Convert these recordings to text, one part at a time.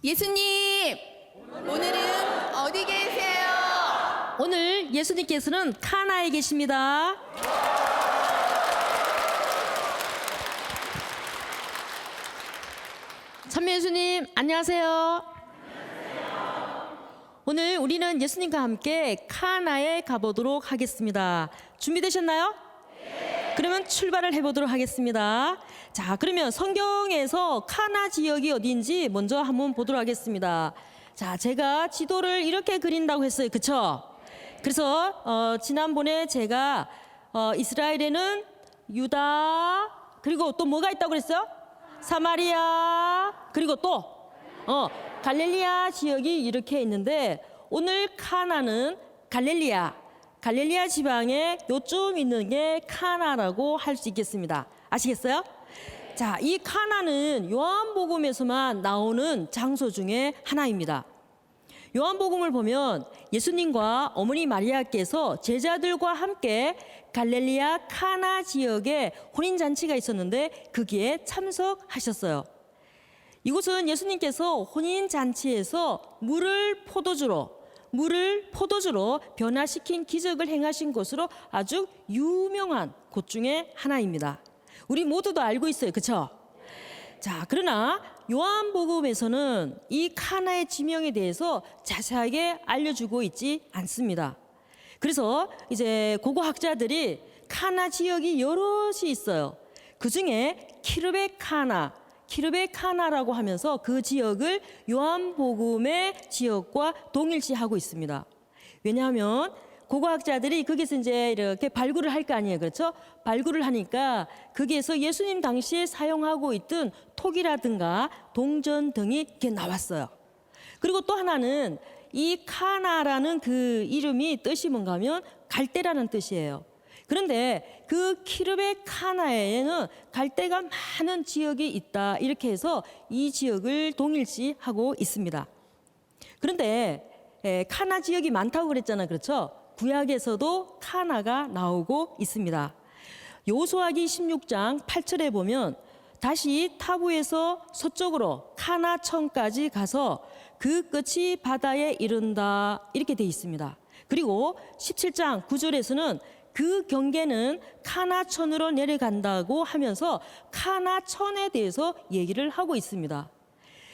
예수님, 오늘은 어디 계세요? 오늘 예수님께서는 카나에 계십니다. 참여 예수님, 안녕하세요. 오늘 우리는 예수님과 함께 카나에 가보도록 하겠습니다. 준비되셨나요? 그러면 출발을 해보도록 하겠습니다. 자, 그러면 성경에서 카나 지역이 어디인지 먼저 한번 보도록 하겠습니다. 자, 제가 지도를 이렇게 그린다고 했어요. 그쵸? 그래서 지난번에 제가 이스라엘에는 유다, 그리고 또 뭐가 있다고 그랬어요? 사마리아, 그리고 또 갈릴리아 지역이 이렇게 있는데, 오늘 카나는 갈릴리아 지방에 요쯤 있는 게 카나라고 할 수 있겠습니다. 아시겠어요? 자, 이 카나는 요한복음에서만 나오는 장소 중에 하나입니다. 요한복음을 보면 예수님과 어머니 마리아께서 제자들과 함께 갈릴리아 카나 지역에 혼인잔치가 있었는데 거기에 참석하셨어요. 이곳은 예수님께서 혼인잔치에서 물을 포도주로 변화시킨 기적을 행하신 곳으로 아주 유명한 곳 중에 하나입니다. 우리 모두도 알고 있어요. 그렇죠? 자, 그러나 요한복음에서는 이 카나의 지명에 대해서 자세하게 알려주고 있지 않습니다. 그래서 이제 고고학자들이 카나 지역이 여럿이 있어요. 그 중에 키르베 카나라고 하면서 그 지역을 요한복음의 지역과 동일시하고 있습니다. 왜냐하면 고고학자들이 거기서 이제 이렇게 발굴을 할 거 아니에요. 그렇죠? 발굴을 하니까 거기에서 예수님 당시에 사용하고 있던 톡이라든가 동전 등이 이렇게 나왔어요. 그리고 또 하나는 이 카나라는 그 이름이 뜻이 뭔가 하면 갈대라는 뜻이에요. 그런데 그 키르베 카나에는 갈대가 많은 지역이 있다, 이렇게 해서 이 지역을 동일시하고 있습니다. 그런데 카나 지역이 많다고 그랬잖아요. 그렇죠? 구약에서도 카나가 나오고 있습니다. 여호수아기 16장 8절에 보면 다시 타부에서 서쪽으로 카나천까지 가서 그 끝이 바다에 이른다, 이렇게 돼 있습니다. 그리고 17장 9절에서는 그 경계는 카나천으로 내려간다고 하면서 카나천에 대해서 얘기를 하고 있습니다.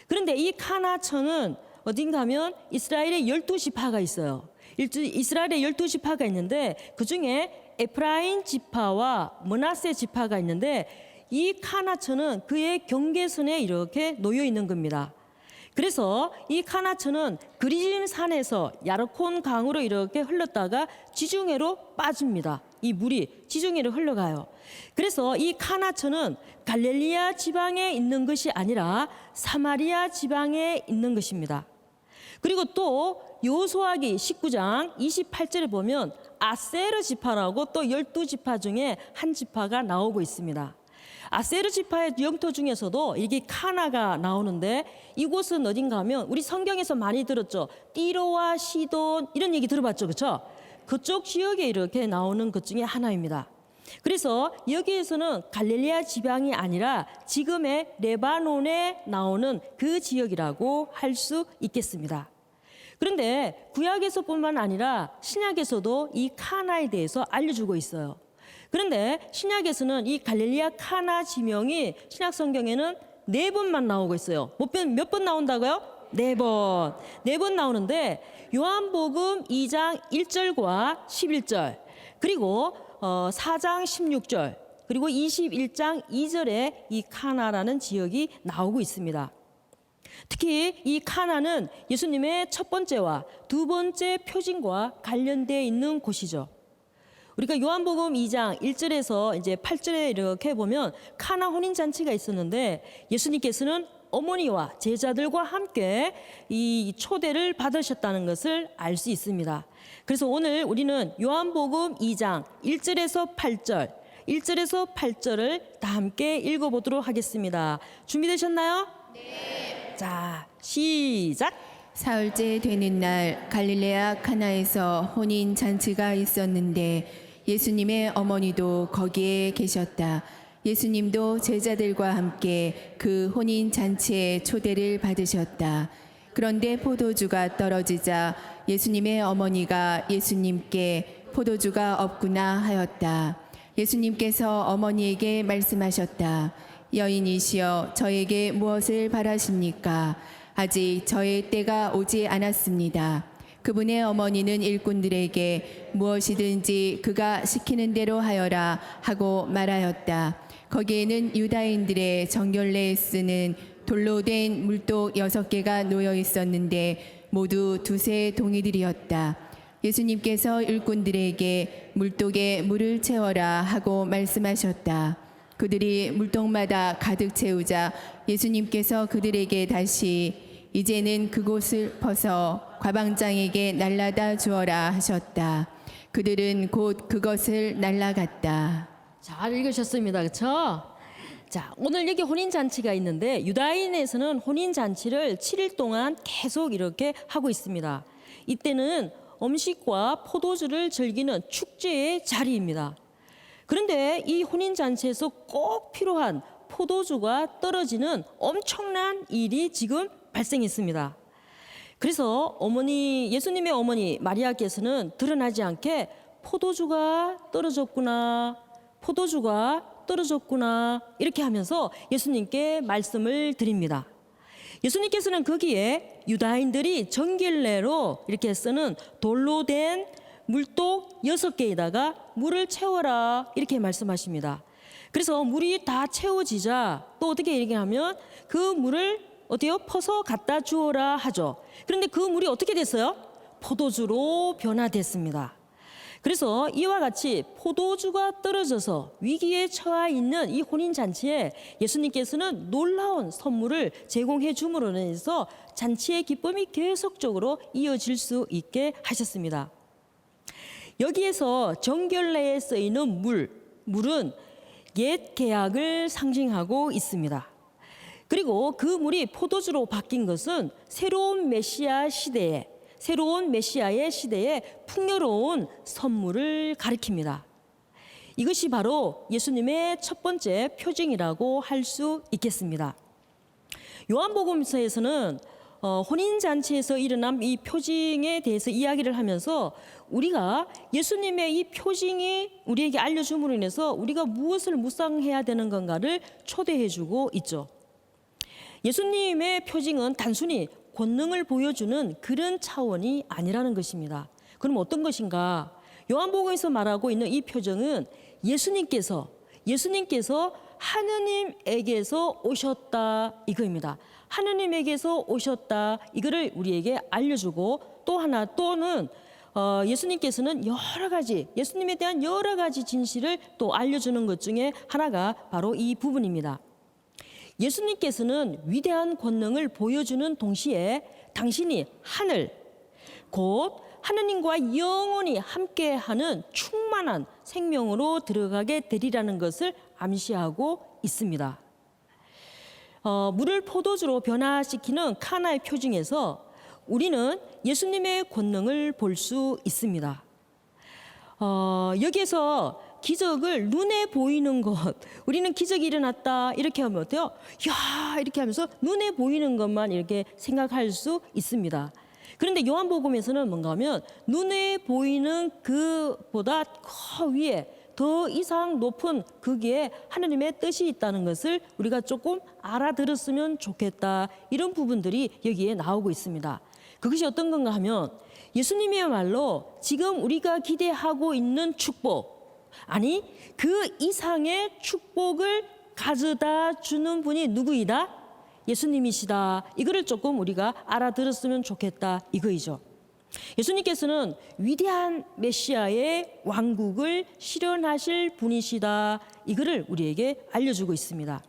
그런데 이 카나천은 어딘가 하면 이스라엘의 12지파가 있어요. 이스라엘의 12지파가 있는데 그 중에 에프라임 지파와 므낫세 지파가 있는데 이 카나천은 그의 경계선에 이렇게 놓여 있는 겁니다. 그래서 이 카나천은 그리짐 산에서 야르콘 강으로 이렇게 흘렀다가 지중해로 빠집니다. 이 물이 지중해로 흘러가요. 그래서 이 카나천은 갈릴리아 지방에 있는 것이 아니라 사마리아 지방에 있는 것입니다. 그리고 또 여호수아기 19장 28절에 보면 아세르 지파라고 또 12지파 중에 한 지파가 나오고 있습니다. 아세르 지파의 영토 중에서도 이게 카나가 나오는데, 이곳은 어딘가 하면 우리 성경에서 많이 들었죠. 띠로와 시돈, 이런 얘기 들어봤죠. 그렇죠? 그쪽 지역에 이렇게 나오는 것 중에 하나입니다. 그래서 여기에서는 갈릴리아 지방이 아니라 지금의 레바논에 나오는 그 지역이라고 할 수 있겠습니다. 그런데 구약에서뿐만 아니라 신약에서도 이 카나에 대해서 알려주고 있어요. 그런데 신약에서는 이 갈릴리아 카나 지명이 신약 성경에는 4번만 나오고 있어요. 몇 번 나온다고요? 4번. 4번 나오는데 요한복음 2장 1절과 11절, 그리고 4장 16절, 그리고 21장 2절에 이 카나라는 지역이 나오고 있습니다. 특히 이 카나는 예수님의 첫 번째와 두 번째 표징과 관련되어 있는 곳이죠. 우리가 요한복음 2장 1절에서 이제 8절에 이렇게 보면 카나 혼인잔치가 있었는데 예수님께서는 어머니와 제자들과 함께 이 초대를 받으셨다는 것을 알 수 있습니다. 그래서 오늘 우리는 요한복음 2장 1절에서 8절, 1절에서 8절을 다 함께 읽어보도록 하겠습니다. 준비되셨나요? 네. 자, 시작. 사흘째 되는 날 갈릴레아 카나에서 혼인 잔치가 있었는데 예수님의 어머니도 거기에 계셨다. 예수님도 제자들과 함께 그 혼인 잔치에 초대를 받으셨다. 그런데 포도주가 떨어지자 예수님의 어머니가 예수님께 포도주가 없구나 하였다. 예수님께서 어머니에게 말씀하셨다. 여인이시여, 저에게 무엇을 바라십니까? 아직 저의 때가 오지 않았습니다. 그분의 어머니는 일꾼들에게 무엇이든지 그가 시키는 대로 하여라 하고 말하였다. 거기에는 유다인들의 정결례에 쓰는 돌로 된 물독 6개가 놓여 있었는데 모두 두세 동이들이었다. 예수님께서 일꾼들에게 물독에 물을 채워라 하고 말씀하셨다. 그들이 물독마다 가득 채우자 예수님께서 그들에게 다시 이제는 그곳을 벗어 과방장에게 날라다 주어라 하셨다. 그들은 곧 그것을 날라갔다. 잘 읽으셨습니다. 그렇죠? 자, 오늘 여기 혼인잔치가 있는데 유다인에서는 혼인잔치를 7일 동안 계속 이렇게 하고 있습니다. 이때는 음식과 포도주를 즐기는 축제의 자리입니다. 그런데 이 혼인잔치에서 꼭 필요한 포도주가 떨어지는 엄청난 일이 지금 발생했습니다. 그래서 예수님의 어머니 마리아께서는 드러나지 않게 포도주가 떨어졌구나, 포도주가 떨어졌구나 이렇게 하면서 예수님께 말씀을 드립니다. 예수님께서는 거기에 유다인들이 정결례로 이렇게 쓰는 돌로 된 물독 6개에다가 물을 채워라 이렇게 말씀하십니다. 그래서 물이 다 채워지자 또 어떻게 얘기하면 그 물을 어때요? 퍼서 갖다 주어라 하죠. 그런데 그 물이 어떻게 됐어요? 포도주로 변화됐습니다. 그래서 이와 같이 포도주가 떨어져서 위기에 처해 있는 이 혼인잔치에 예수님께서는 놀라운 선물을 제공해 줌으로 인해서 잔치의 기쁨이 계속적으로 이어질 수 있게 하셨습니다. 여기에서 정결례에 쓰이는 물은 옛 계약을 상징하고 있습니다. 그리고 그 물이 포도주로 바뀐 것은 새로운 메시아의 시대에 풍요로운 선물을 가리킵니다. 이것이 바로 예수님의 첫 번째 표징이라고 할 수 있겠습니다. 요한복음서에서는 혼인잔치에서 일어난 이 표징에 대해서 이야기를 하면서 우리가 예수님의 이 표징이 우리에게 알려줌으로 인해서 우리가 무엇을 묵상해야 되는 건가를 초대해주고 있죠. 예수님의 표징은 단순히 권능을 보여주는 그런 차원이 아니라는 것입니다. 그럼 어떤 것인가? 요한복음에서 말하고 있는 이 표징은 예수님께서 하느님에게서 오셨다 이거입니다. 하느님에게서 오셨다 이거를 우리에게 알려주고 또는 예수님께서는 예수님에 대한 여러 가지 진실을 또 알려주는 것 중에 하나가 바로 이 부분입니다. 예수님께서는 위대한 권능을 보여주는 동시에 당신이 하늘, 곧 하느님과 영원히 함께하는 충만한 생명으로 들어가게 되리라는 것을 암시하고 있습니다. 물을 포도주로 변화시키는 카나의 표징에서 우리는 예수님의 권능을 볼 수 있습니다. 여기에서 기적을 눈에 보이는 것, 우리는 기적이 일어났다 이렇게 하면 어때요? 야 이렇게 하면서 눈에 보이는 것만 이렇게 생각할 수 있습니다. 그런데 요한복음에서는 뭔가 하면 눈에 보이는 그보다 그 위에 더 이상 높은 거기에 하느님의 뜻이 있다는 것을 우리가 조금 알아들었으면 좋겠다 이런 부분들이 여기에 나오고 있습니다. 그것이 어떤 건가 하면 예수님이야말로 지금 우리가 기대하고 있는 축복, 아니 그 이상의 축복을 가져다 주는 분이 누구이다? 예수님이시다. 이거를 조금 우리가 알아들었으면 좋겠다 이거이죠. 예수님께서는 위대한 메시아의 왕국을 실현하실 분이시다. 이거를 우리에게 알려주고 있습니다.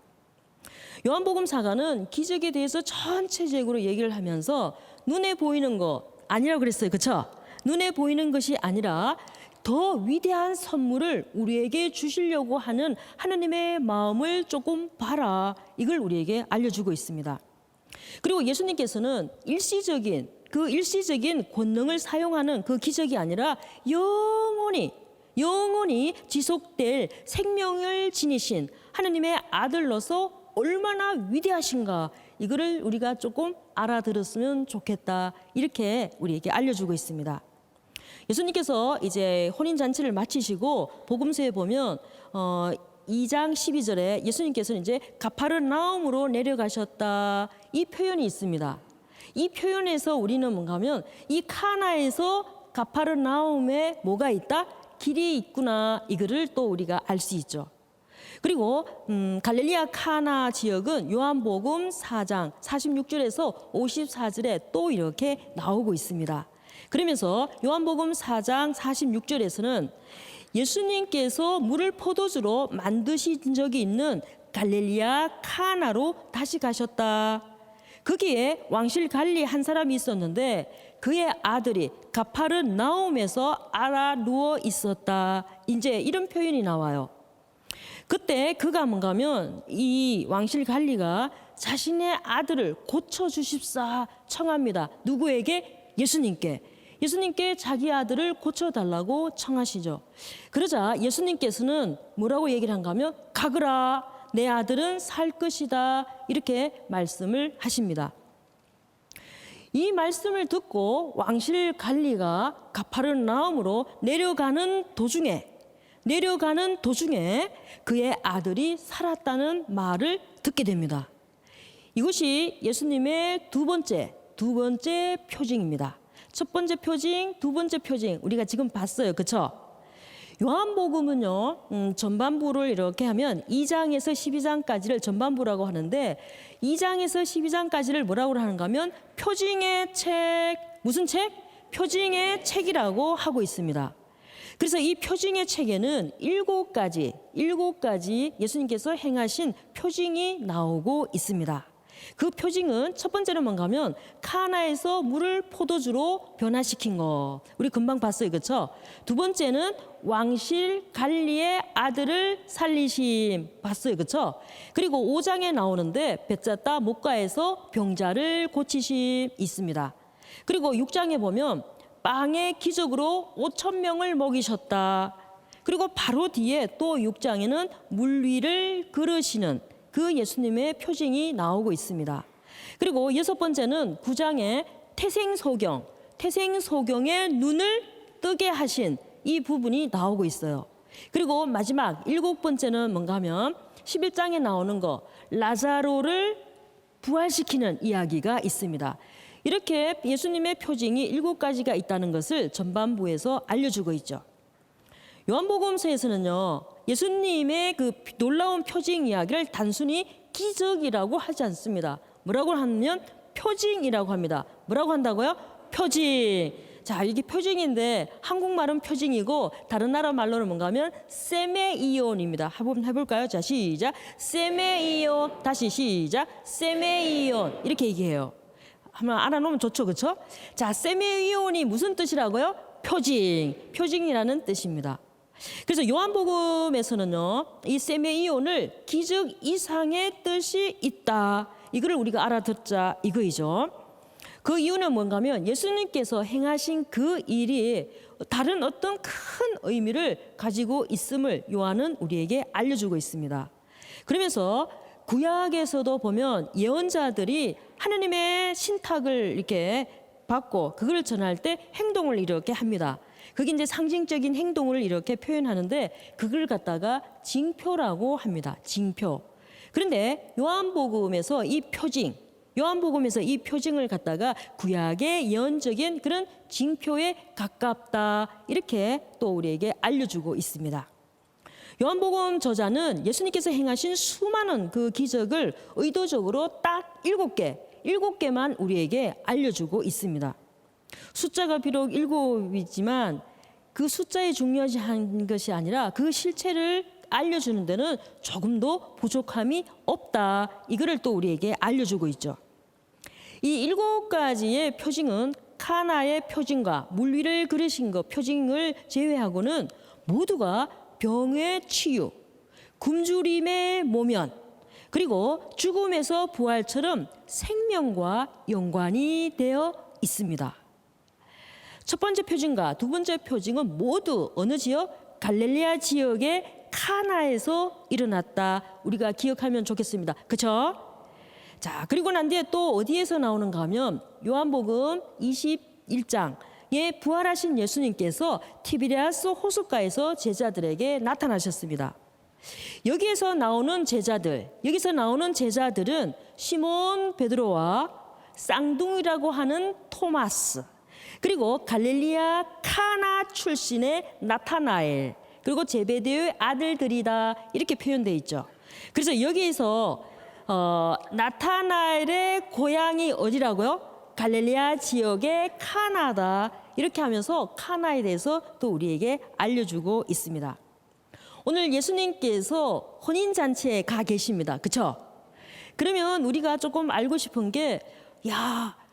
요한복음사가는 기적에 대해서 전체적으로 얘기를 하면서 눈에 보이는 거 아니라고 그랬어요. 그렇죠? 눈에 보이는 것이 아니라 더 위대한 선물을 우리에게 주시려고 하는 하나님의 마음을 조금 봐라. 이걸 우리에게 알려주고 있습니다. 그리고 예수님께서는 일시적인 권능을 사용하는 그 기적이 아니라 영원히 지속될 생명을 지니신 하나님의 아들로서 얼마나 위대하신가, 이거를 우리가 조금 알아들었으면 좋겠다, 이렇게 우리에게 알려주고 있습니다. 예수님께서 이제 혼인잔치를 마치시고 복음서에 보면 2장 12절에 예수님께서는 이제 가파르나움으로 내려가셨다, 이 표현이 있습니다. 이 표현에서 우리는 뭔가 하면 이 카나에서 가파르나움에 뭐가 있다? 길이 있구나, 이거를 또 우리가 알 수 있죠. 그리고 갈릴리아 카나 지역은 요한복음 4장 46절에서 54절에 또 이렇게 나오고 있습니다. 그러면서 요한복음 4장 46절에서는 예수님께서 물을 포도주로 만드신 적이 있는 갈릴리아 카나로 다시 가셨다. 거기에 왕실 갈리 한 사람이 있었는데 그의 아들이 가파르나움에서 알아 누워 있었다. 이제 이런 표현이 나와요. 그때 그가 뭔가 하면 이 왕실 갈리가 자신의 아들을 고쳐주십사 청합니다. 누구에게? 예수님께 자기 아들을 고쳐달라고 청하시죠. 그러자 예수님께서는 뭐라고 얘기를 한가 하면 가거라, 내 아들은 살 것이다, 이렇게 말씀을 하십니다. 이 말씀을 듣고 왕실 갈리가 가파르나움으로 내려가는 도중에 그의 아들이 살았다는 말을 듣게 됩니다. 이것이 예수님의 두 번째 표징입니다. 첫 번째 표징, 두 번째 표징 우리가 지금 봤어요. 그렇죠? 요한복음은요, 전반부를 이렇게 하면 2장에서 12장까지를 전반부라고 하는데 2장에서 12장까지를 뭐라고 하는가 하면 표징의 책, 무슨 책? 표징의 책이라고 하고 있습니다. 그래서 이 표징의 책에는 7가지 예수님께서 행하신 표징이 나오고 있습니다. 그 표징은 첫 번째는 뭔가 하면 카나에서 물을 포도주로 변화시킨 거, 우리 금방 봤어요. 그렇죠? 두 번째는 왕실 갈리의 아들을 살리심, 봤어요. 그렇죠? 그리고 5장에 나오는데 벳zat다 목가에서 병자를 고치심 있습니다. 그리고 6장에 보면 빵의 기적으로 5,000명을 먹이셨다. 그리고 바로 뒤에 또 6장에는 물 위를 걸으시는 그 예수님의 표징이 나오고 있습니다. 그리고 여섯 번째는 9장에 태생소경의 눈을 뜨게 하신 이 부분이 나오고 있어요. 그리고 마지막 7번째는 뭔가 하면 11장에 나오는 거, 라자로를 부활시키는 이야기가 있습니다. 이렇게 예수님의 표징이 7가지가 있다는 것을 전반부에서 알려주고 있죠. 요한복음서에서는요, 예수님의 그 놀라운 표징 이야기를 단순히 기적이라고 하지 않습니다. 뭐라고 하면 표징이라고 합니다. 뭐라고 한다고요? 표징. 자, 이게 표징인데 한국말은 표징이고 다른 나라 말로는 뭔가 하면 세메이온입니다. 한번 해볼까요? 자, 시작. 세메이온. 다시 시작. 세메이온. 이렇게 얘기해요. 한번 알아놓으면 좋죠, 그렇죠? 자, 세메이온이 무슨 뜻이라고요? 표징이라는 뜻입니다. 그래서 요한복음에서는요, 이 세메이온을 기적 이상의 뜻이 있다, 이거를 우리가 알아듣자 이거이죠. 그 이유는 뭔가 하면 예수님께서 행하신 그 일이 다른 어떤 큰 의미를 가지고 있음을 요한은 우리에게 알려주고 있습니다. 그러면서 구약에서도 보면 예언자들이 하나님의 신탁을 이렇게 받고 그걸 전할 때 행동을 이렇게 합니다. 그게 이제 상징적인 행동을 이렇게 표현하는데 그걸 갖다가 징표라고 합니다. 징표. 그런데 요한복음에서 이 표징을 갖다가 구약의 예언적인 그런 징표에 가깝다, 이렇게 또 우리에게 알려주고 있습니다. 요한복음 저자는 예수님께서 행하신 수많은 그 기적을 의도적으로 딱 7개만 우리에게 알려주고 있습니다. 숫자가 비록 7이지만 그 숫자에 중요한 것이 아니라 그 실체를 알려주는 데는 조금도 부족함이 없다. 이거를 또 우리에게 알려주고 있죠. 이 7가지의 표징은 카나의 표징과 물 위를 그리신 것 표징을 제외하고는 모두가 병의 치유, 굶주림의 모면, 그리고 죽음에서 부활처럼 생명과 연관이 되어 있습니다. 첫 번째 표징과 두 번째 표징은 모두 어느 지역? 갈릴레아 지역의 카나에서 일어났다. 우리가 기억하면 좋겠습니다. 그렇죠? 자, 그리고 난 뒤에 또 어디에서 나오는가 하면 요한복음 21장에 부활하신 예수님께서 티베리아스 호숫가에서 제자들에게 나타나셨습니다. 여기서 나오는 제자들은 시몬 베드로와 쌍둥이라고 하는 토마스, 그리고 갈릴리아 카나 출신의 나타나엘, 그리고 제베데의 아들들이다. 이렇게 표현되어 있죠. 그래서 여기에서 나타나엘의 고향이 어디라고요? 갈릴리아 지역의 카나다. 이렇게 하면서 카나에 대해서 또 우리에게 알려주고 있습니다. 오늘 예수님께서 혼인잔치에 가 계십니다. 그렇죠? 그러면 우리가 조금 알고 싶은 게,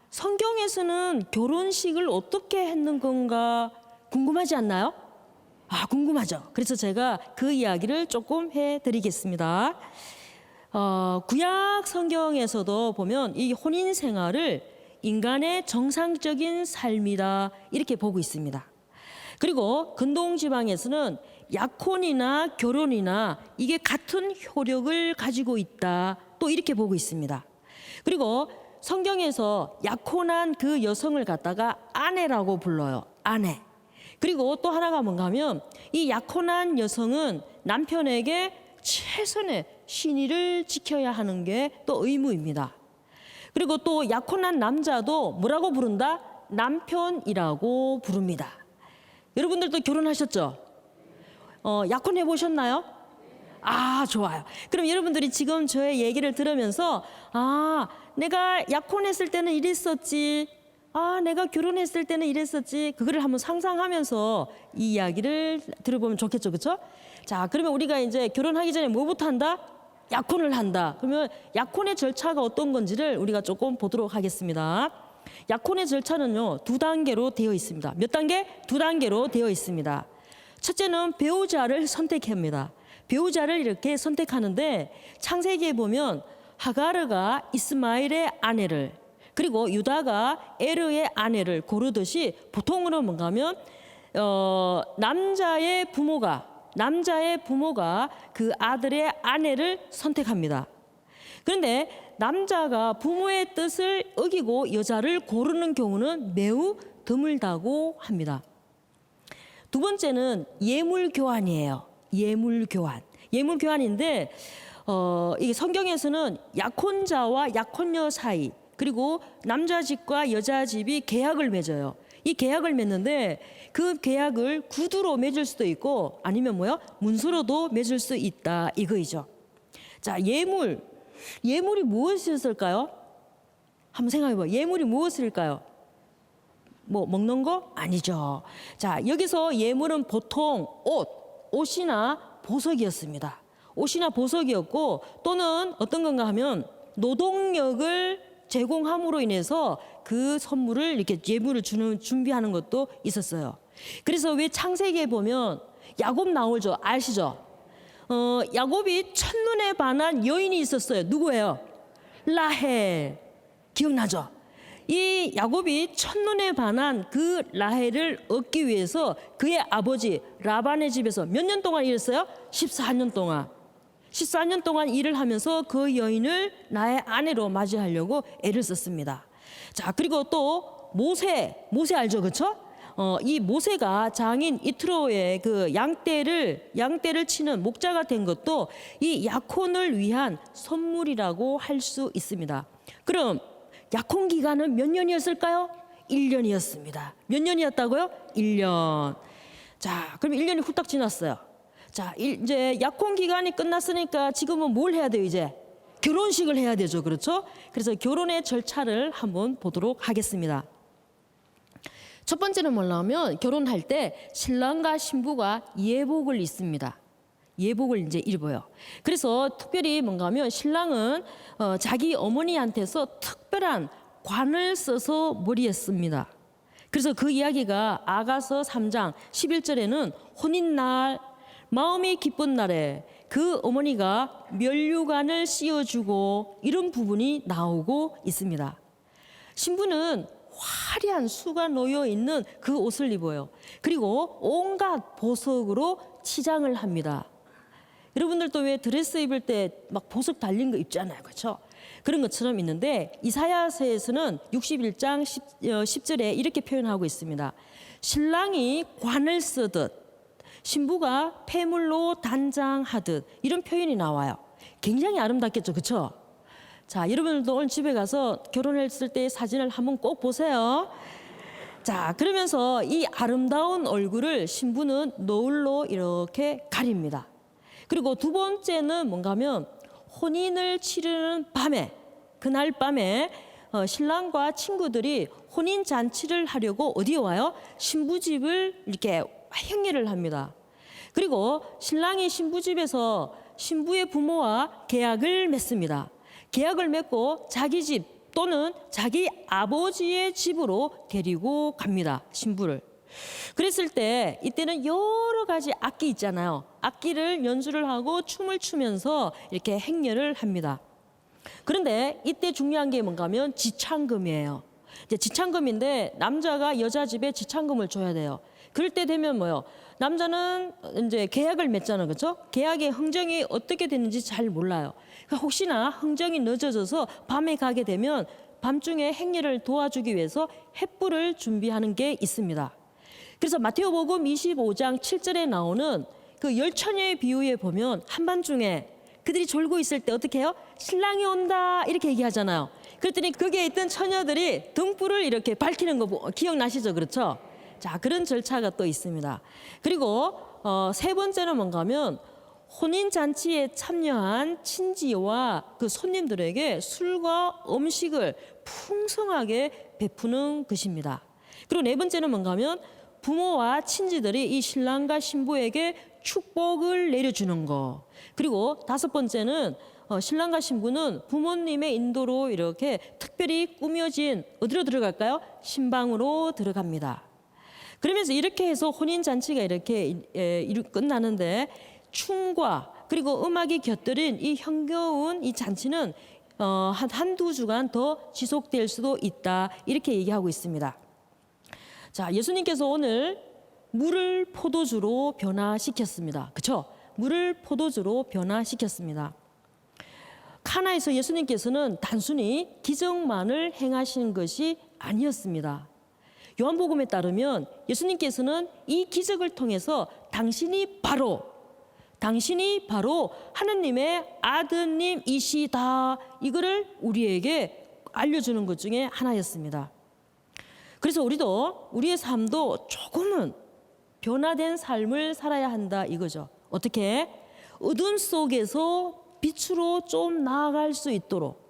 성경에서는 결혼식을 어떻게 했는 건가 궁금하지 않나요? 궁금하죠. 그래서 제가 그 이야기를 조금 해드리겠습니다. 구약 성경에서도 보면 이 혼인 생활을 인간의 정상적인 삶이다 이렇게 보고 있습니다. 그리고 근동 지방에서는 약혼이나 결혼이나 이게 같은 효력을 가지고 있다 또 이렇게 보고 있습니다. 그리고 성경에서 약혼한 그 여성을 갖다가 아내라고 불러요. 아내. 그리고 또 하나가 뭔가 하면 이 약혼한 여성은 남편에게 최선의 신의를 지켜야 하는 게 또 의무입니다. 그리고 또 약혼한 남자도 뭐라고 부른다? 남편이라고 부릅니다. 여러분들도 결혼하셨죠? 약혼해 보셨나요? 좋아요. 그럼 여러분들이 지금 저의 얘기를 들으면서 내가 약혼했을 때는 이랬었지, 내가 결혼했을 때는 이랬었지, 그거를 한번 상상하면서 이 이야기를 들어보면 좋겠죠, 그렇죠? 자, 그러면 우리가 이제 결혼하기 전에 뭐부터 한다? 약혼을 한다. 그러면 약혼의 절차가 어떤 건지를 우리가 조금 보도록 하겠습니다. 약혼의 절차는요 2단계로 되어 있습니다. 몇 단계? 2단계로 되어 있습니다. 첫째는 배우자를 선택합니다. 배우자를 이렇게 선택하는데 창세기에 보면 하가르가 이스마엘의 아내를, 그리고 유다가 에르의 아내를 고르듯이 보통으로 뭔가 하면 남자의 부모가 그 아들의 아내를 선택합니다. 그런데 남자가 부모의 뜻을 어기고 여자를 고르는 경우는 매우 드물다고 합니다. 두 번째는 예물교환이에요. 예물교환인데 이게 성경에서는 약혼자와 약혼녀 사이, 그리고 남자 집과 여자 집이 계약을 맺어요. 이 계약을 맺는데 그 계약을 구두로 맺을 수도 있고 아니면 문서로도 맺을 수 있다 이거이죠. 자, 예물이 무엇이었을까요? 한번 생각해봐요. 예물이 무엇일까요? 먹는 거? 아니죠. 자, 여기서 예물은 보통 옷이나 보석이었습니다. 옷이나 보석이었고, 또는 어떤 건가 하면 노동력을 제공함으로 인해서 그 선물을 이렇게 예물을 준비하는 것도 있었어요. 그래서 왜 창세기에 보면 야곱 나오죠? 아시죠? 야곱이 첫눈에 반한 여인이 있었어요. 누구예요? 라헬. 기억나죠? 이 야곱이 첫눈에 반한 그 라헬을 얻기 위해서 그의 아버지 라반의 집에서 몇 년 동안 일했어요? 14년 동안. 14년 동안 일을 하면서 그 여인을 나의 아내로 맞이하려고 애를 썼습니다. 자, 그리고 또 모세 알죠? 그렇죠? 이 모세가 장인 이트로의 그 양떼를 치는 목자가 된 것도 이 약혼을 위한 선물이라고 할 수 있습니다. 그럼 약혼 기간은 몇 년이었을까요? 1년이었습니다. 몇 년이었다고요? 1년. 자, 그럼 1년이 후딱 지났어요. 자, 이제 약혼 기간이 끝났으니까 지금은 뭘 해야 돼요, 이제? 결혼식을 해야 되죠. 그렇죠? 그래서 결혼의 절차를 한번 보도록 하겠습니다. 첫 번째는 뭐냐면 결혼할 때 신랑과 신부가 예복을 입습니다. 예복을 이제 입어요. 그래서 특별히 뭔가 하면 신랑은 자기 어머니한테서 특별한 관을 써서 머리에 씁니다. 그래서 그 이야기가 아가서 3장 11절에는 혼인날 마음이 기쁜 날에 그 어머니가 면류관을 씌워주고 이런 부분이 나오고 있습니다. 신부는 화려한 수가 놓여 있는 그 옷을 입어요. 그리고 온갖 보석으로 치장을 합니다. 여러분들도 왜 드레스 입을 때 막 보석 달린 거 입잖아요. 그렇죠? 그런 것처럼 있는데 이사야서에서는 61장 10절에 이렇게 표현하고 있습니다. 신랑이 관을 쓰듯 신부가 폐물로 단장하듯 이런 표현이 나와요. 굉장히 아름답겠죠. 그렇죠? 자, 여러분들도 오늘 집에 가서 결혼했을 때의 사진을 한번 꼭 보세요. 자, 그러면서 이 아름다운 얼굴을 신부는 노을로 이렇게 가립니다. 그리고 두 번째는 뭔가 하면 혼인을 치르는 밤에, 그날 밤에 신랑과 친구들이 혼인 잔치를 하려고 어디에 와요? 신부 집을 이렇게 행례를 합니다. 그리고 신랑이 신부 집에서 신부의 부모와 계약을 맺습니다. 계약을 맺고 자기 집 또는 자기 아버지의 집으로 데리고 갑니다. 신부를. 그랬을 때 이때는 여러 가지 악기 있잖아요. 악기를 연주를 하고 춤을 추면서 이렇게 행렬을 합니다. 그런데 이때 중요한 게 뭔가 하면 지창금이에요. 이제 지창금인데 남자가 여자 집에 지창금을 줘야 돼요. 그럴 때 되면 뭐요? 남자는 이제 계약을 맺잖아요. 그렇죠? 계약의 흥정이 어떻게 됐는지 잘 몰라요. 그러니까 혹시나 흥정이 늦어져서 밤에 가게 되면 밤중에 행례를 도와주기 위해서 횃불을 준비하는 게 있습니다. 그래서 마태오복음 25장 7절에 나오는 그 열처녀의 비유에 보면 한밤중에 그들이 졸고 있을 때 어떻게 해요? 신랑이 온다 이렇게 얘기하잖아요. 그랬더니 거기에 있던 처녀들이 등불을 이렇게 밝히는 거 기억나시죠? 그렇죠? 자, 그런 절차가 또 있습니다. 그리고 세 번째는 뭔가 하면 혼인잔치에 참여한 친지와 그 손님들에게 술과 음식을 풍성하게 베푸는 것입니다. 그리고 네 번째는 뭔가 하면 부모와 친지들이 이 신랑과 신부에게 축복을 내려주는 거. 그리고 다섯 번째는 신랑과 신부는 부모님의 인도로 이렇게 특별히 꾸며진 어디로 들어갈까요? 신방으로 들어갑니다. 그러면서 이렇게 해서 혼인잔치가 이렇게 끝나는데 춤과 그리고 음악이 곁들인 이 흥겨운 이 잔치는 한두 주간 더 지속될 수도 있다 이렇게 얘기하고 있습니다. 자, 예수님께서 오늘 물을 포도주로 변화시켰습니다. 그렇죠? 물을 포도주로 변화시켰습니다. 카나에서 예수님께서는 단순히 기적만을 행하신 것이 아니었습니다. 요한복음에 따르면 예수님께서는 이 기적을 통해서 당신이 바로 하느님의 아드님이시다 이거를 우리에게 알려주는 것 중에 하나였습니다. 그래서 우리의 삶도 조금은 변화된 삶을 살아야 한다 이거죠. 어떻게? 어둠 속에서 빛으로 좀 나아갈 수 있도록,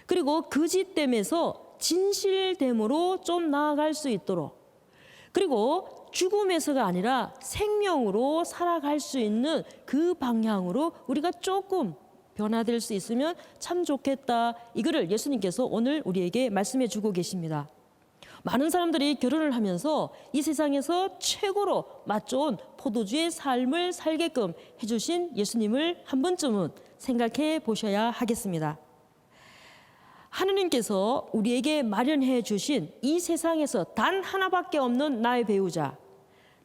그리고 거짓됨에서 진실됨으로 좀 나아갈 수 있도록, 그리고 죽음에서가 아니라 생명으로 살아갈 수 있는 그 방향으로 우리가 조금 변화될 수 있으면 참 좋겠다. 이거를 예수님께서 오늘 우리에게 말씀해 주고 계십니다. 많은 사람들이 결혼을 하면서 이 세상에서 최고로 맛 좋은 포도주의 삶을 살게끔 해주신 예수님을 한 번쯤은 생각해 보셔야 하겠습니다. 하느님께서 우리에게 마련해 주신 이 세상에서 단 하나밖에 없는 나의 배우자,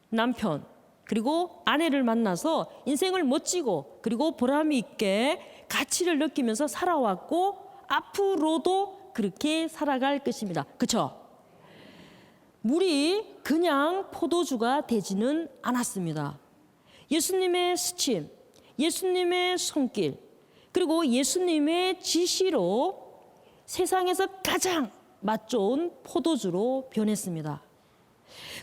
남편, 그리고 아내를 만나서 인생을 멋지고 그리고 보람 있게 가치를 느끼면서 살아왔고 앞으로도 그렇게 살아갈 것입니다. 그렇죠? 물이 그냥 포도주가 되지는 않았습니다. 예수님의 스침, 예수님의 손길, 그리고 예수님의 지시로 세상에서 가장 맛 좋은 포도주로 변했습니다.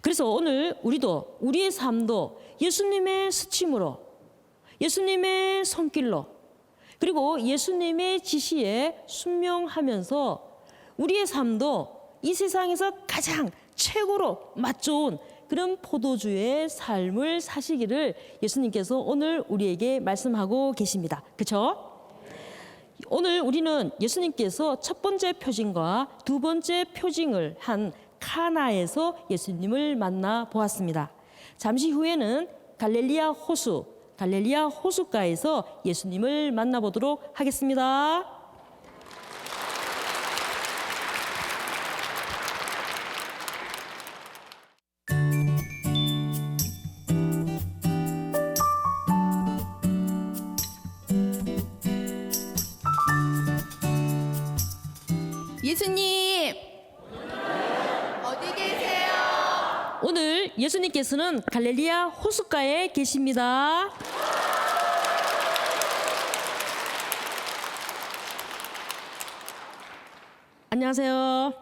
그래서 오늘 우리도 우리의 삶도 예수님의 스침으로, 예수님의 손길로, 그리고 예수님의 지시에 순명하면서 우리의 삶도 이 세상에서 가장 최고로 맛 좋은 그런 포도주의 삶을 사시기를 예수님께서 오늘 우리에게 말씀하고 계십니다. 그렇죠? 오늘 우리는 예수님께서 첫 번째 표징과 두 번째 표징을 한 카나에서 예수님을 만나 보았습니다. 잠시 후에는 갈릴리아 호숫가에서 예수님을 만나보도록 하겠습니다. 예수님, 어디 계세요? 오늘 예수님께서는 갈릴리아 호숫가에 계십니다. 안녕하세요.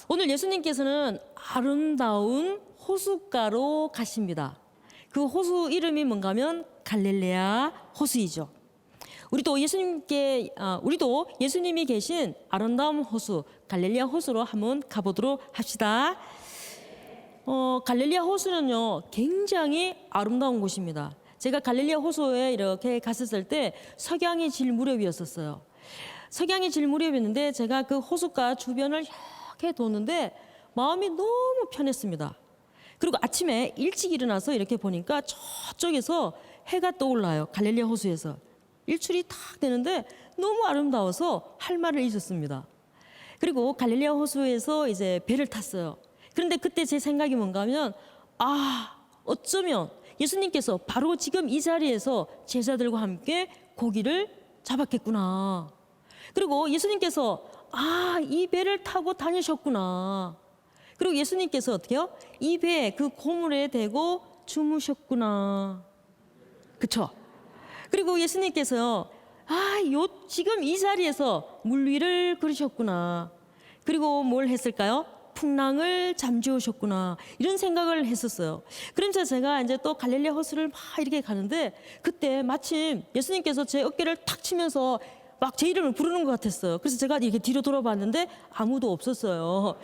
오늘 예수님께서는 아름다운 호숫가로 가십니다. 그 호수 이름이 뭔가 하면 갈릴레아 호수이죠. 우리도 예수님이 계신 아름다운 호수, 갈릴리아 호수로 한번 가보도록 합시다. 갈릴리아 호수는요, 굉장히 아름다운 곳입니다. 제가 갈릴리아 호수에 이렇게 갔었을 때 석양이 질 무렵이었었어요. 석양이 질 무렵이었는데 제가 그 호숫가 주변을 이렇게 도는데 마음이 너무 편했습니다. 그리고 아침에 일찍 일어나서 이렇게 보니까 저쪽에서 해가 떠올라요. 갈릴리아 호수에서. 일출이 탁 되는데 너무 아름다워서 할 말을 잊었습니다. 그리고 갈릴리아 호수에서 이제 배를 탔어요. 그런데 그때 제 생각이 뭔가 하면 어쩌면 예수님께서 바로 지금 이 자리에서 제자들과 함께 고기를 잡았겠구나. 그리고 예수님께서 이 배를 타고 다니셨구나. 그리고 예수님께서 어떻게요? 이 배 그 고물에 대고 주무셨구나. 그쵸? 그리고 예수님께서 지금 이 자리에서 물 위를 걸으셨구나. 그리고 뭘 했을까요? 풍랑을 잠재우셨구나. 이런 생각을 했었어요. 그러면서 제가 이제 또 갈릴리아 호수를 막 이렇게 가는데 그때 마침 예수님께서 제 어깨를 탁 치면서 막 제 이름을 부르는 것 같았어요. 그래서 제가 이렇게 뒤로 돌아봤는데 아무도 없었어요.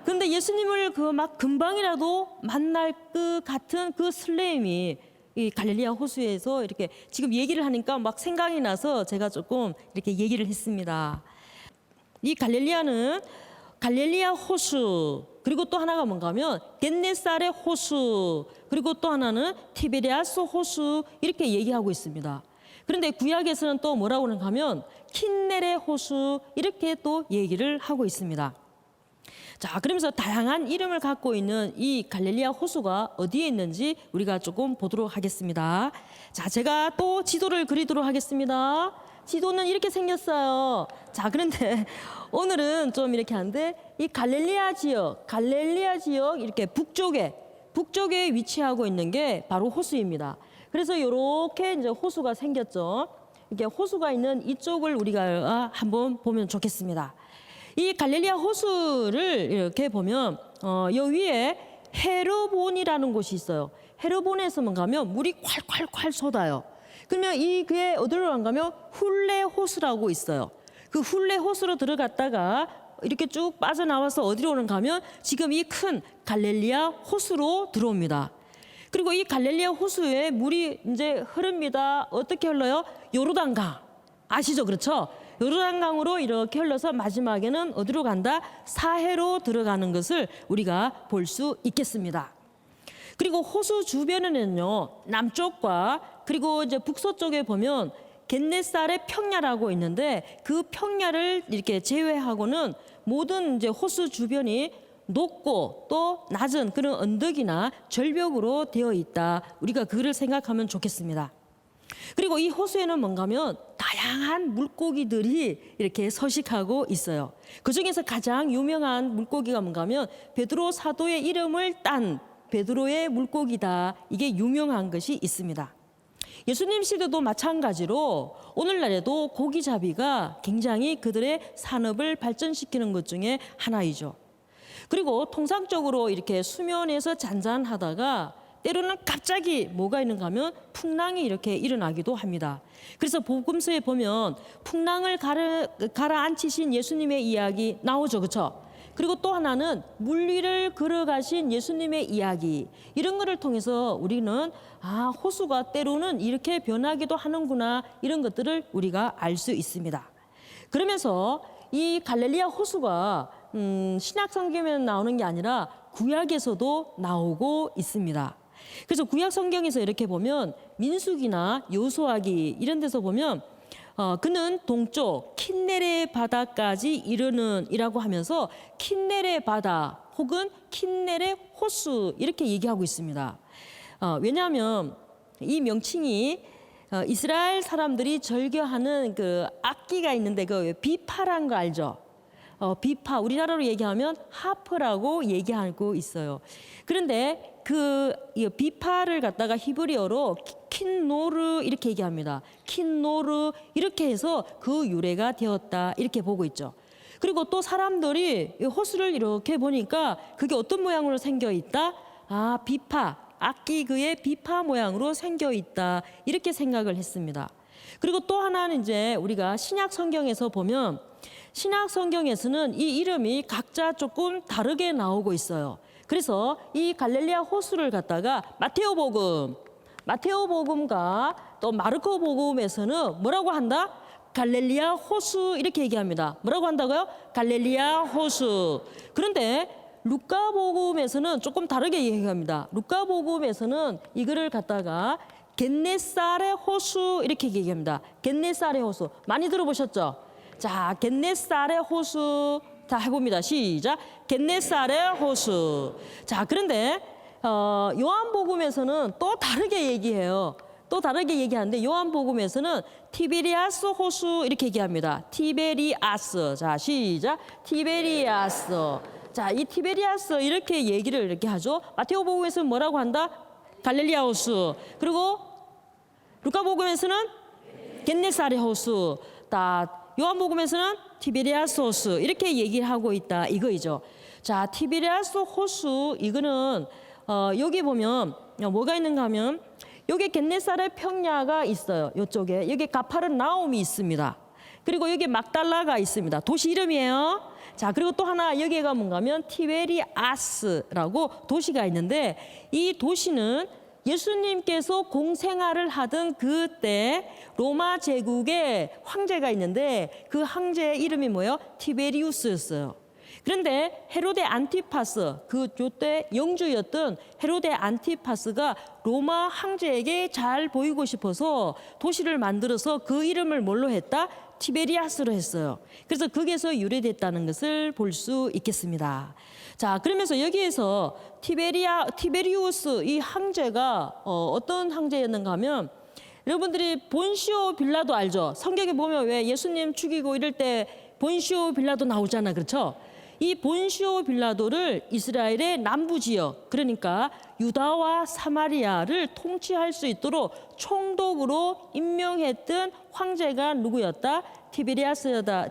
그런데 예수님을 금방이라도 만날 것 같은 그 설레임이 이 갈릴리아 호수에서 이렇게 지금 얘기를 하니까 막 생각이 나서 제가 조금 이렇게 얘기를 했습니다. 이 갈릴리아는 갈릴리아 호수, 그리고 또 하나가 뭔가 하면 겟네사렛 호수, 그리고 또 하나는 티베리아스 호수, 이렇게 얘기하고 있습니다. 그런데 구약에서는 또 뭐라고 하는가 하면 킨네레 호수, 이렇게 또 얘기를 하고 있습니다. 자, 그러면서 다양한 이름을 갖고 있는 이 갈릴리아 호수가 어디에 있는지 우리가 조금 보도록 하겠습니다. 자, 제가 또 지도를 그리도록 하겠습니다. 지도는 이렇게 생겼어요. 자, 그런데 오늘은 좀 이렇게 하는데 이 갈릴리아 지역 이렇게 북쪽에 위치하고 있는 게 바로 호수입니다. 그래서 이렇게 이제 호수가 생겼죠. 이렇게 호수가 있는 이쪽을 우리가 한번 보면 좋겠습니다. 이 갈릴리아 호수를 이렇게 보면 여 위에 헤르본이라는 곳이 있어요. 헤르본에서 뭔가 하면 물이 콸콸콸 쏟아요. 그러면 그게 어디로 가면 훌레 호수라고 있어요. 그 훌레 호수로 들어갔다가 이렇게 쭉 빠져나와서 어디로 오는가 하면 지금 이 큰 갈릴리아 호수로 들어옵니다. 그리고 이 갈릴리아 호수에 물이 이제 흐릅니다. 어떻게 흘러요? 요르단강. 아시죠? 그렇죠? 요르단강으로 이렇게 흘러서 마지막에는 어디로 간다? 사해로 들어가는 것을 우리가 볼 수 있겠습니다. 그리고 호수 주변에는요, 남쪽과 그리고 이제 북서쪽에 보면 겟네사렛 평야라고 있는데 그 평야를 이렇게 제외하고는 모든 이제 호수 주변이 높고 또 낮은 그런 언덕이나 절벽으로 되어 있다. 우리가 그를 생각하면 좋겠습니다. 그리고 이 호수에는 뭔가 하면 다양한 물고기들이 이렇게 서식하고 있어요. 그중에서 가장 유명한 물고기가 뭔가 하면 베드로 사도의 이름을 딴 베드로의 물고기다. 이게 유명한 것이 있습니다. 예수님 시대도 마찬가지로 오늘날에도 고기잡이가 굉장히 그들의 산업을 발전시키는 것 중에 하나이죠. 그리고 통상적으로 이렇게 수면에서 잔잔하다가 때로는 갑자기 뭐가 있는가 하면 풍랑이 이렇게 일어나기도 합니다. 그래서 복음서에 보면 풍랑을 가라앉히신 예수님의 이야기 나오죠. 그렇죠? 그리고 또 하나는 물 위를 걸어가신 예수님의 이야기. 이런 거를 통해서 우리는 호수가 때로는 이렇게 변하기도 하는구나, 이런 것들을 우리가 알 수 있습니다. 그러면서 이 갈릴리아 호수가 신약 성경에 나오는 게 아니라 구약에서도 나오고 있습니다. 그래서 구약 성경에서 이렇게 보면 민수기나 여호수아기 이런 데서 보면 그는 동쪽 킨네레 바다까지 이르는이라고 하면서 킨네레 바다 혹은 킨네레 호수 이렇게 얘기하고 있습니다. 왜냐하면 이 명칭이 이스라엘 사람들이 즐겨하는 그 악기가 있는데 그 비파란 거 알죠? 비파, 우리나라로 얘기하면 하프라고 얘기하고 있어요. 그런데 그 비파를 갖다가 히브리어로 킨노르 이렇게 얘기합니다. 킨노르 이렇게 해서 그 유래가 되었다 이렇게 보고 있죠. 그리고 또 사람들이 호수를 이렇게 보니까 그게 어떤 모양으로 생겨 있다? 비파, 악기 그의 비파 모양으로 생겨 있다 이렇게 생각을 했습니다. 그리고 또 하나는 이제 우리가 신약 성경에서 보면 신약 성경에서는 이 이름이 각자 조금 다르게 나오고 있어요. 그래서 이 갈릴리아 호수를 갖다가 마테오복음과 또 마르코복음에서는 뭐라고 한다? 갈릴리아 호수 이렇게 얘기합니다. 뭐라고 한다고요? 갈릴리아 호수. 그런데 루카복음에서는 조금 다르게 얘기합니다. 루카복음에서는 이거를 갖다가 겟네사렛 호수 이렇게 얘기합니다. 겟네사렛 호수. 많이 들어보셨죠? 자, 겟네사렛 호수. 자, 해봅니다. 시작. 겟네사렛 호수. 자, 그런데 요한복음에서는 또 다르게 얘기해요. 또 다르게 얘기하는데 요한복음에서는 티베리아스 호수 이렇게 얘기합니다. 티베리아스. 자, 시작. 티베리아스. 자, 이 티베리아스 이렇게 얘기를 이렇게 하죠. 마테오복음에서는 뭐라고 한다? 갈릴리아 호수. 그리고 루카복음에서는 겟네사렛 호수. 요한복음에서는 티베리아스 호수 이렇게 얘기를 하고 있다 이거이죠. 자, 티베리아스 호수 이거는 여기 보면 뭐가 있는가 하면 여기 겟네사렛 평야가 있어요. 이쪽에 여기 가파르나움이 있습니다. 그리고 여기 막달라가 있습니다. 도시 이름이에요. 자, 그리고 또 하나 여기가 뭔가 하면 티베리아스라고 도시가 있는데 이 도시는 예수님께서 공생활을 하던 그때 로마 제국의 황제가 있는데 그 황제의 이름이 뭐예요? 티베리우스였어요. 그런데 헤로데 안티파스, 그때 영주였던 헤로데 안티파스가 로마 황제에게 잘 보이고 싶어서 도시를 만들어서 그 이름을 뭘로 했다? 티베리아스로 했어요. 그래서 거기에서 유래됐다는 것을 볼 수 있겠습니다. 자, 그러면서 여기에서 티베리우스 이 황제가 어떤 황제였는가 하면 여러분들이 본시오 빌라도 알죠? 성경에 보면 왜 예수님 죽이고 이럴 때 본시오 빌라도 나오잖아, 그렇죠? 이 본시오 빌라도를 이스라엘의 남부 지역, 그러니까 유다와 사마리아를 통치할 수 있도록 총독으로 임명했던 황제가 누구였다?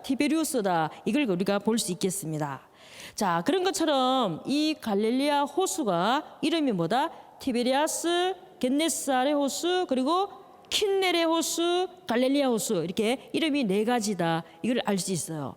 티베리우스다. 이걸 우리가 볼 수 있겠습니다. 자, 그런 것처럼 이 갈릴리아 호수가 이름이 뭐다? 티베리아스, 겟네사렛 호수, 그리고 킨네레 호수, 갈릴리아 호수 이렇게 이름이 4가지다. 이걸 알 수 있어요.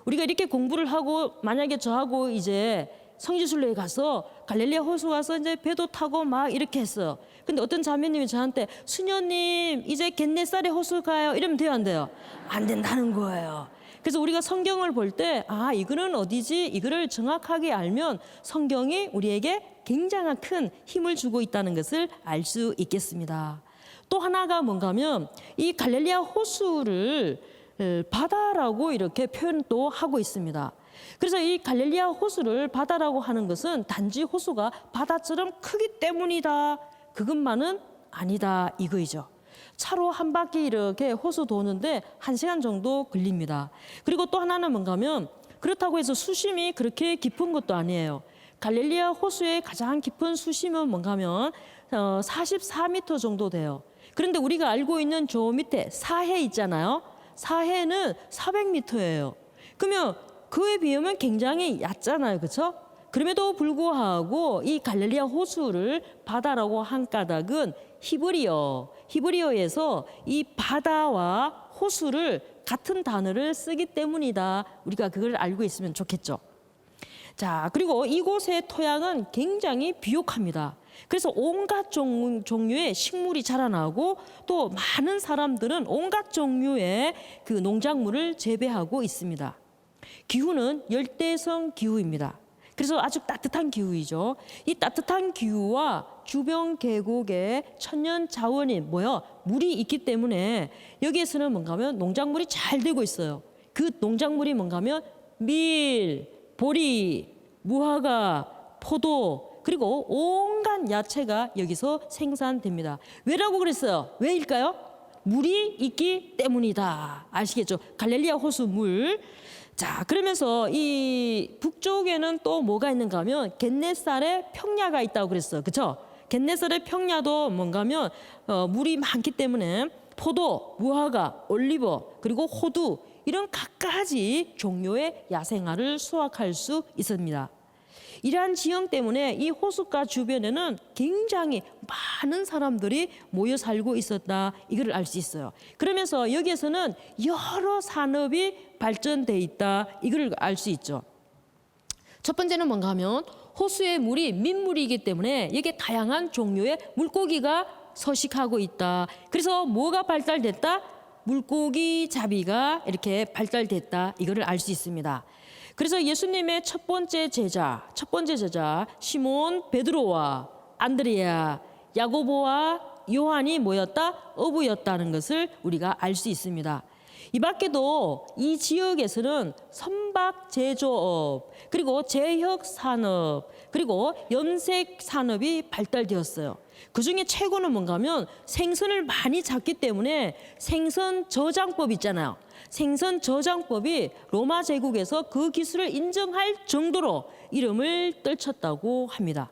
우리가 이렇게 공부를 하고 만약에 저하고 이제 성지순례에 가서 갈릴리아 호수 와서 이제 배도 타고 막 이렇게 했어요. 근데 어떤 자매님이 저한테 수녀님 이제 겟네사렛 호수 가요. 이러면 돼요, 안 돼요? 안 된다는 거예요. 그래서 우리가 성경을 볼 때 이거는 어디지? 이거를 정확하게 알면 성경이 우리에게 굉장한 큰 힘을 주고 있다는 것을 알 수 있겠습니다. 또 하나가 뭔가 하면 이 갈릴리아 호수를 바다라고 이렇게 표현도 하고 있습니다. 그래서 이 갈릴리아 호수를 바다라고 하는 것은 단지 호수가 바다처럼 크기 때문이다. 그것만은 아니다 이거이죠. 차로 한 바퀴 이렇게 호수 도는데 1시간 정도 걸립니다. 그리고 또 하나는 뭔가 하면 그렇다고 해서 수심이 그렇게 깊은 것도 아니에요. 갈릴리아 호수의 가장 깊은 수심은 뭔가 하면 44m 정도 돼요. 그런데 우리가 알고 있는 저 밑에 사해 있잖아요. 사해는 400m예요. 그러면 그에 비하면 굉장히 얕잖아요. 그렇죠? 그럼에도 불구하고 이 갈릴리아 호수를 바다라고 한 까닭은 히브리어에서 이 바다와 호수를 같은 단어를 쓰기 때문이다. 우리가 그걸 알고 있으면 좋겠죠. 자, 그리고 이곳의 토양은 굉장히 비옥합니다. 그래서 온갖 종류의 식물이 자라나고 또 많은 사람들은 온갖 종류의 그 농작물을 재배하고 있습니다. 기후는 열대성 기후입니다. 그래서 아주 따뜻한 기후이죠. 이 따뜻한 기후와 주변 계곡에 천연 자원인 물이 있기 때문에 여기에서는 뭔가 하면 농작물이 잘 되고 있어요. 그 농작물이 뭔가 하면 밀, 보리, 무화과, 포도 그리고 온갖 야채가 여기서 생산됩니다. 왜라고 그랬어요? 왜일까요? 물이 있기 때문이다. 아시겠죠? 갈릴리아 호수 물. 자, 그러면서 이 북쪽에는 또 뭐가 있는가 하면 겟네살의 평야가 있다고 그랬어요. 그렇죠? 겟네살의 평야도 뭔가 하면 물이 많기 때문에 포도, 무화과, 올리버, 그리고 호두 이런 갖가지 종류의 야생화를 수확할 수 있습니다. 이러한 지형 때문에 이 호숫가 주변에는 굉장히 많은 사람들이 모여 살고 있었다. 이걸 알 수 있어요. 그러면서 여기에서는 여러 산업이 발전돼 있다. 이걸 알 수 있죠. 첫 번째는 뭔가 하면 호수의 물이 민물이기 때문에 여기에 다양한 종류의 물고기가 서식하고 있다. 그래서 뭐가 발달됐다? 물고기 잡이가 이렇게 발달됐다. 이거를 알 수 있습니다. 그래서 예수님의 첫 번째 제자 시몬 베드로와 안드레아, 야고보와 요한이 뭐였다? 어부였다는 것을 우리가 알 수 있습니다. 이 밖에도 이 지역에서는 선박 제조업, 그리고 제혁 산업, 그리고 염색 산업이 발달되었어요. 그중에 최고는 뭔가 하면 생선을 많이 잡기 때문에 생선 저장법 있잖아요. 생선 저장법이 로마 제국에서 그 기술을 인정할 정도로 이름을 떨쳤다고 합니다.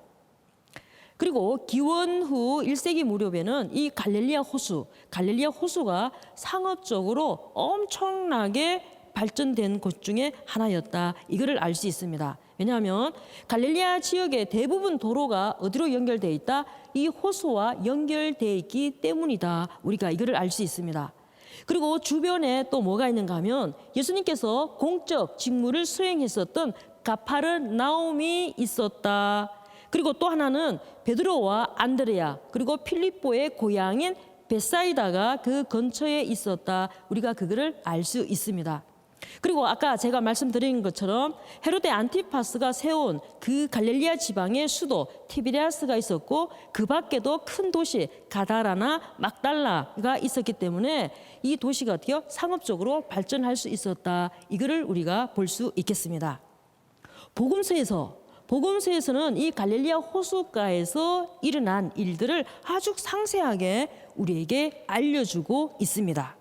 그리고 기원 후 1세기 무렵에는 이 갈릴리아 호수가 상업적으로 엄청나게 발전된 곳 중에 하나였다. 이거를 알 수 있습니다. 왜냐하면 갈릴리아 지역의 대부분 도로가 어디로 연결되어 있다? 이 호수와 연결되어 있기 때문이다. 우리가 이거를 알 수 있습니다. 그리고 주변에 또 뭐가 있는가 하면 예수님께서 공적 직무를 수행했었던 가파르나움이 있었다. 그리고 또 하나는 베드로와 안드레아 그리고 필립보의 고향인 베사이다가 그 근처에 있었다. 우리가 그거를 알 수 있습니다. 그리고 아까 제가 말씀드린 것처럼 헤로데 안티파스가 세운 그 갈릴리아 지방의 수도 티비리아스가 있었고 그 밖에도 큰 도시 가다라나 막달라가 있었기 때문에 이 도시가 어떻게요? 상업적으로 발전할 수 있었다. 이거를 우리가 볼 수 있겠습니다. 복음서에서는 이 갈릴리아 호숫가에서 일어난 일들을 아주 상세하게 우리에게 알려주고 있습니다.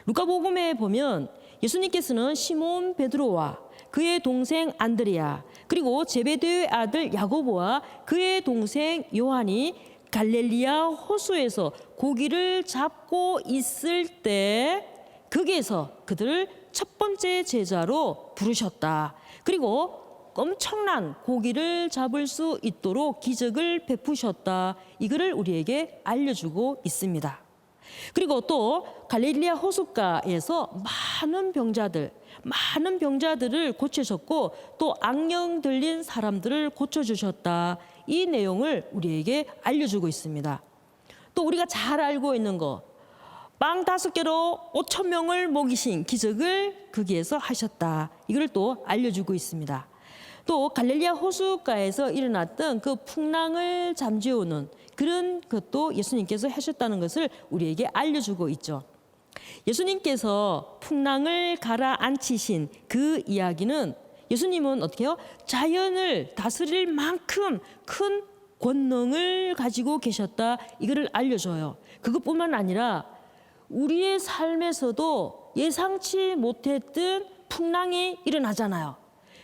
루카복음에 보면 예수님께서는 시몬 베드로와 그의 동생 안드레아 그리고 제베데의 아들 야고보와 그의 동생 요한이 갈릴리아 호수에서 고기를 잡고 있을 때 거기에서 그들을 첫 번째 제자로 부르셨다. 그리고 엄청난 고기를 잡을 수 있도록 기적을 베푸셨다. 이거를 우리에게 알려주고 있습니다. 그리고 또 갈릴리아 호숫가에서 많은 병자들을 고치셨고 또 악령 들린 사람들을 고쳐주셨다. 이 내용을 우리에게 알려주고 있습니다. 또 우리가 잘 알고 있는 거, 빵 5개로 5,000명을 먹이신 기적을 거기에서 하셨다. 이걸 또 알려주고 있습니다. 또 갈릴리아 호숫가에서 일어났던 그 풍랑을 잠재우는 그런 것도 예수님께서 하셨다는 것을 우리에게 알려주고 있죠. 예수님께서 풍랑을 가라앉히신 그 이야기는 예수님은 어떻게 해요? 자연을 다스릴 만큼 큰 권능을 가지고 계셨다. 이거를 알려줘요. 그것뿐만 아니라 우리의 삶에서도 예상치 못했던 풍랑이 일어나잖아요.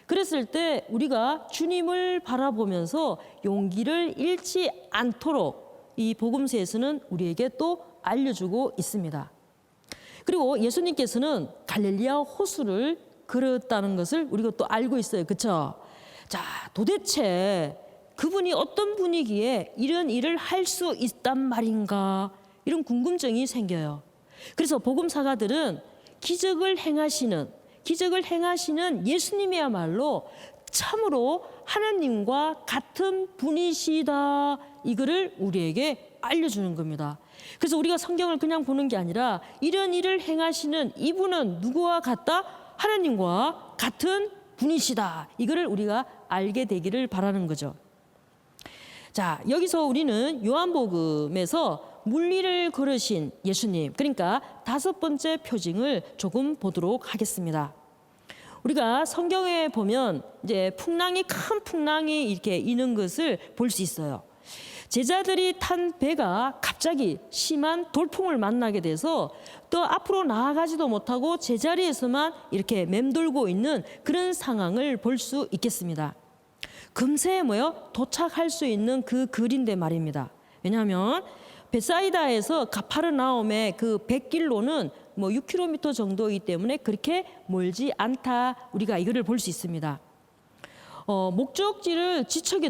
그랬을 때 우리가 주님을 바라보면서 용기를 잃지 않도록 이 복음서에서는 우리에게 또 알려주고 있습니다. 그리고 예수님께서는 갈릴리아 호수를 걸었다는 것을 우리가 또 알고 있어요. 그렇죠? 자, 도대체 그분이 어떤 분위기에 이런 일을 할 수 있단 말인가? 이런 궁금증이 생겨요. 그래서 복음사가들은 기적을 행하시는 예수님이야말로 참으로 하나님과 같은 분이시다. 이거를 우리에게 알려주는 겁니다. 그래서 우리가 성경을 그냥 보는 게 아니라 이런 일을 행하시는 이분은 누구와 같다? 하나님과 같은 분이시다. 이거를 우리가 알게 되기를 바라는 거죠. 자, 여기서 우리는 요한복음에서 물리를 걸으신 예수님, 그러니까 5번째 표징을 조금 보도록 하겠습니다. 우리가 성경에 보면 이제 큰 풍랑이 이렇게 있는 것을 볼 수 있어요. 제자들이 탄 배가 갑자기 심한 돌풍을 만나게 돼서 또 앞으로 나아가지도 못하고 제자리에서만 이렇게 맴돌고 있는 그런 상황을 볼 수 있겠습니다. 금세 도착할 수 있는 그 거리인데 말입니다. 왜냐하면 베사이다에서 가파르나움의 그 백길로는 6km 정도이기 때문에 그렇게 멀지 않다. 우리가 이거를 볼 수 있습니다. 목적지를 지척에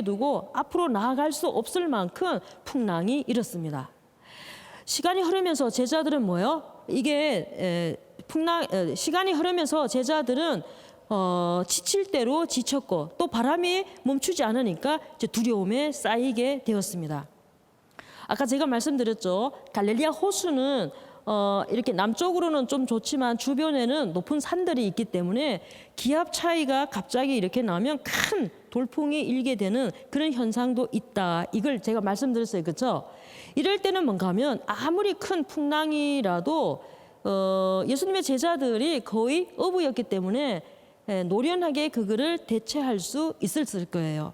두고 앞으로 나아갈 수 없을 만큼 풍랑이 일었습니다. 시간이 흐르면서 제자들은 시간이 흐르면서 제자들은 지칠 대로 지쳤고 또 바람이 멈추지 않으니까 이제 두려움에 쌓이게 되었습니다. 아까 제가 말씀드렸죠. 갈릴리아 호수는 이렇게 남쪽으로는 좀 좋지만 주변에는 높은 산들이 있기 때문에 기압 차이가 갑자기 이렇게 나면 큰 돌풍이 일게 되는 그런 현상도 있다. 이걸 제가 말씀드렸어요. 그렇죠? 이럴 때는 뭔가 하면 아무리 큰 풍랑이라도 예수님의 제자들이 거의 어부였기 때문에 노련하게 그거를 대체할 수 있었을 거예요.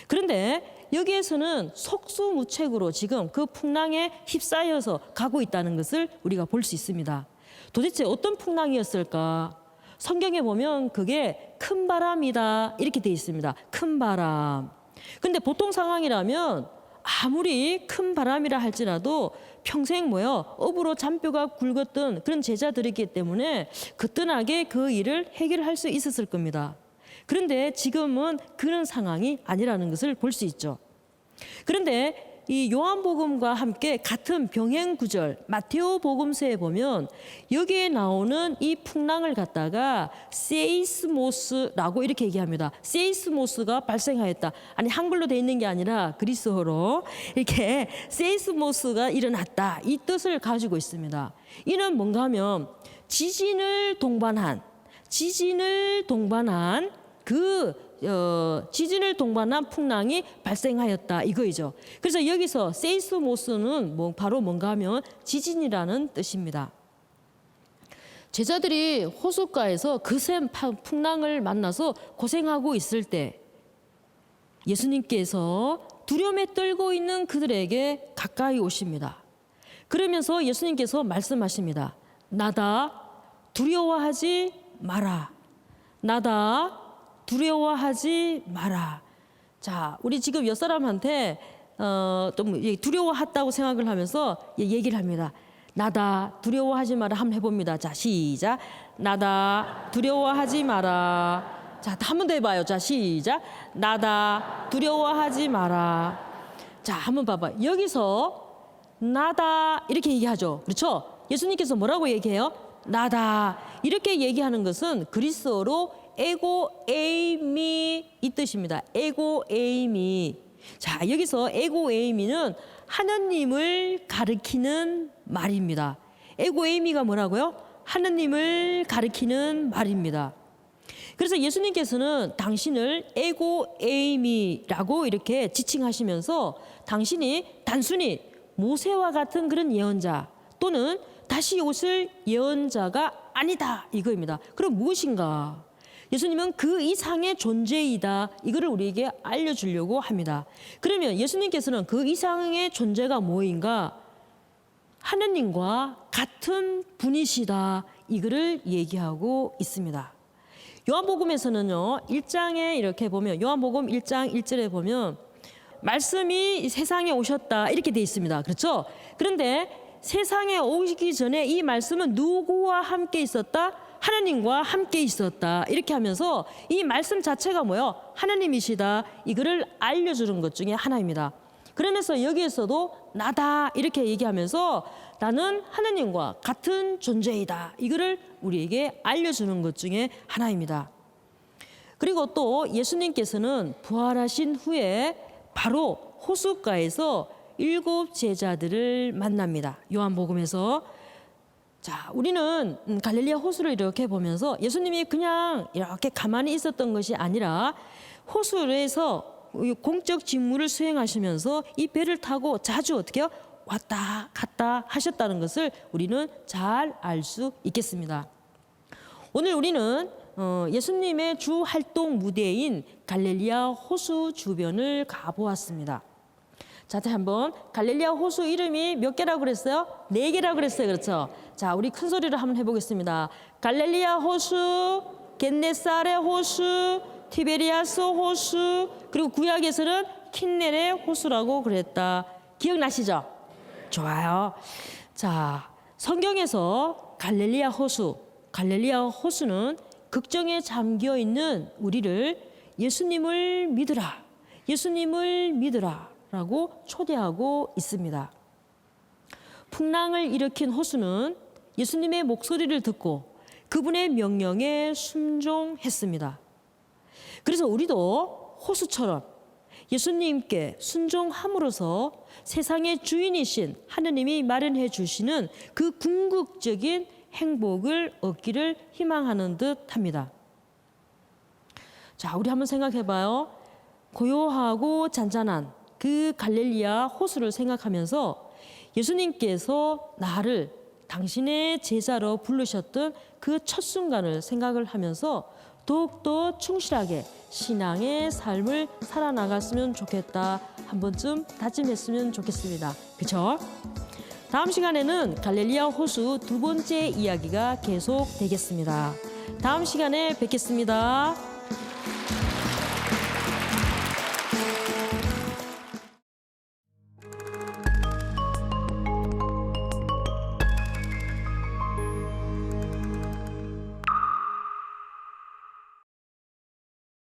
그런데 여기에서는 속수무책으로 지금 그 풍랑에 휩싸여서 가고 있다는 것을 우리가 볼 수 있습니다. 도대체 어떤 풍랑이었을까? 성경에 보면 그게 큰 바람이다 이렇게 돼 있습니다. 큰 바람. 근데 보통 상황이라면 아무리 큰 바람이라 할지라도 평생 어부로 잔뼈가 굵었던 그런 제자들이기 때문에 거뜬하게 그 일을 해결할 수 있었을 겁니다. 그런데 지금은 그런 상황이 아니라는 것을 볼 수 있죠. 그런데 이 요한복음과 함께 같은 병행 구절 마테오 복음서에 보면 여기에 나오는 이 풍랑을 갖다가 세이스모스라고 이렇게 얘기합니다. 세이스모스가 발생하였다. 아니 한글로 돼 있는 게 아니라 그리스어로 이렇게 세이스모스가 일어났다. 이 뜻을 가지고 있습니다. 이는 뭔가 하면 지진을 동반한 지진을 동반한 풍랑이 발생하였다 이거이죠. 그래서 여기서 세이스모스는 바로 뭔가 하면 지진이라는 뜻입니다. 제자들이 호숫가에서 거센 풍랑을 만나서 고생하고 있을 때 예수님께서 두려움에 떨고 있는 그들에게 가까이 오십니다. 그러면서 예수님께서 말씀하십니다. 나다 두려워하지 마라. 나다 두려워하지 마라. 자, 우리 지금 옆 사람한테 좀 두려워했다고 생각을 하면서 얘기를 합니다. 나다 두려워하지 마라 한번 해봅니다. 자, 시작. 나다 두려워하지 마라. 자, 한 번 더 해봐요. 자, 시작. 나다 두려워하지 마라. 자, 한번 봐봐. 여기서 나다 이렇게 얘기하죠. 그렇죠? 예수님께서 뭐라고 얘기해요? 나다 이렇게 얘기하는 것은 그리스어로 에고 에이미 이 뜻입니다. 에고 에이미. 자, 여기서 에고 에이미는 하느님을 가리키는 말입니다. 에고 에이미가 뭐라고요? 하느님을 가리키는 말입니다. 그래서 예수님께서는 당신을 에고 에이미라고 이렇게 지칭하시면서 당신이 단순히 모세와 같은 그런 예언자 또는 다시 오실 예언자가 아니다 이거입니다. 그럼 무엇인가? 예수님은 그 이상의 존재이다. 이거를 우리에게 알려주려고 합니다. 그러면 예수님께서는 그 이상의 존재가 뭐인가? 하느님과 같은 분이시다. 이거를 얘기하고 있습니다. 요한복음에서는요. 1장에 이렇게 보면 요한복음 1장 1절에 보면 말씀이 세상에 오셨다. 이렇게 돼 있습니다. 그렇죠? 그런데 세상에 오기 전에 이 말씀은 누구와 함께 있었다? 하나님과 함께 있었다. 이렇게 하면서 이 말씀 자체가 뭐예요? 하나님이시다. 이거를 알려주는 것 중에 하나입니다. 그러면서 여기에서도 나다 이렇게 얘기하면서 나는 하나님과 같은 존재이다. 이거를 우리에게 알려주는 것 중에 하나입니다. 그리고 또 예수님께서는 부활하신 후에 바로 호숫가에서 7 제자들을 만납니다. 요한복음에서. 자, 우리는 갈릴리아 호수를 이렇게 보면서 예수님이 그냥 이렇게 가만히 있었던 것이 아니라 호수에서 공적 직무를 수행하시면서 이 배를 타고 자주 어떻게 해요? 왔다 갔다 하셨다는 것을 우리는 잘 알 수 있겠습니다. 오늘 우리는 예수님의 주 활동 무대인 갈릴리아 호수 주변을 가보았습니다. 자, 다시 한번 갈릴리아 호수 이름이 몇 개라고 그랬어요? 4개라고 그랬어요. 그렇죠? 자, 우리 큰 소리로 한번 해보겠습니다. 갈릴리아 호수, 겟네사레 호수, 티베리아스 호수, 그리고 구약에서는 킨네레 호수라고 그랬다. 기억나시죠? 좋아요. 자, 성경에서 갈릴리아 호수는 걱정에 잠겨 있는 우리를 예수님을 믿으라 라고 초대하고 있습니다. 풍랑을 일으킨 호수는 예수님의 목소리를 듣고 그분의 명령에 순종했습니다. 그래서 우리도 호수처럼 예수님께 순종함으로써 세상의 주인이신 하느님이 마련해 주시는 그 궁극적인 행복을 얻기를 희망하는 듯합니다. 자, 우리 한번 생각해봐요. 고요하고 잔잔한 그 갈릴리아 호수를 생각하면서 예수님께서 나를 당신의 제자로 부르셨던 그 첫 순간을 생각을 하면서 더욱더 충실하게 신앙의 삶을 살아나갔으면 좋겠다. 한 번쯤 다짐했으면 좋겠습니다. 그렇죠? 다음 시간에는 갈릴리아 호수 2번째 이야기가 계속되겠습니다. 다음 시간에 뵙겠습니다.